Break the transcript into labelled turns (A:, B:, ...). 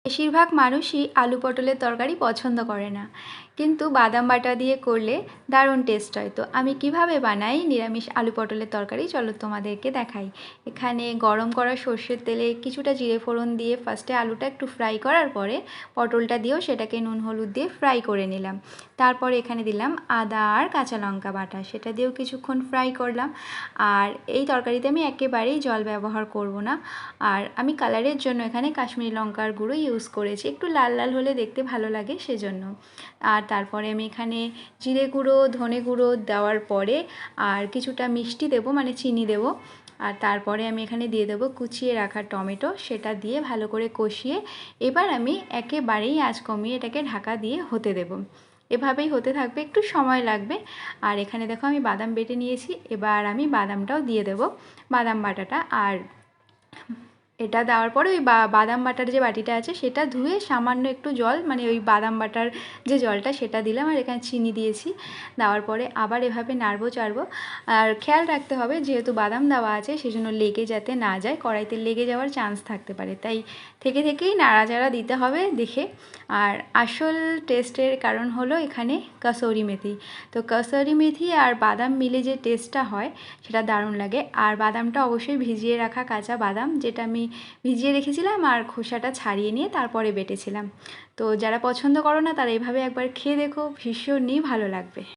A: বেশিরভাগ মানুষই আলু পটলের তরকারি পছন্দ করে না, কিন্তু বাদাম বাটা দিয়ে করলে দারুণ টেস্ট হয়। তো আমি কিভাবে বানাই নিরামিষ আলু পটলের তরকারি, চলো তোমাদেরকে দেখাই। এখানে গরম করা সর্ষের তেলে কিছুটা জিরে ফোড়ন দিয়ে ফার্স্টে আলুটা একটু ফ্রাই করার পরে পটলটা দিয়েও সেটাকে নুন হলুদ দিয়ে ফ্রাই করে নিলাম। তারপরে এখানে দিলাম আদা আর কাঁচা লঙ্কা বাটা, সেটা দিয়েও কিছুক্ষণ ফ্রাই করলাম। আর এই তরকারিতে আমি একেবারেই জল ব্যবহার করব না। আর আমি কালারের জন্য এখানে কাশ্মীরি লঙ্কার গুঁড়ো ইউজ করেছি, একটু লাল লাল হলে দেখতে ভালো লাগে সেজন্য। আর তারপরে আমি এখানে জিরে গুঁড়ো ধনে গুঁড়ো দেওয়ার পরে আর কিছুটা মিষ্টি দেবো, মানে চিনি দেবো। আর তারপরে আমি এখানে দিয়ে দেবো কুচিয়ে রাখা টমেটো, সেটা দিয়ে ভালো করে কষিয়ে এবার আমি একেবারেই আঁচ কমিয়ে এটাকে ঢাকা দিয়ে হতে দেবো। এভাবেই হতে থাকবে, একটু সময় লাগবে। আর এখানে দেখো আমি বাদাম বেটে নিয়েছি, এবার আমি বাদামটাও দিয়ে দেবো, বাদাম বাটাটা। আর এটা দেওয়ার পরে ওই বাদাম বাটার যে বাটিটা আছে সেটা ধুয়ে সামান্য একটু জল, মানে ওই বাদাম বাটার যে জলটা সেটা দিলাম। আর এখানে চিনি দিয়েছি, দেওয়ার পরে আবার এভাবে নাড়বো চাড়বো। আর খেয়াল রাখতে হবে যেহেতু বাদাম দেওয়া আছে সেজন্য লেগে যাতে না যায়, কড়াইতে লেগে যাওয়ার চান্স থাকতে পারে, তাই থেকেই নাড়াচাড়া দিতে হবে দেখে। আর আসল টেস্টের কারণ হলো এখানে কসুরি মেথি। তো কসুরি মেথি আর বাদাম মিলে যে টেস্টটা হয় সেটা দারুণ লাগে। আর বাদামটা অবশ্যই ভিজিয়ে রাখা কাঁচা বাদাম, যেটা আমি ভিজিয়ে রেখেছিলাম আর খোসাটা ছাড়িয়ে নিয়ে তারপরে বেটেছিলাম। তো যারা পছন্দ করো না তারা এভাবে একবার খেয়ে দেখো, ভীষণই ভালো লাগবে।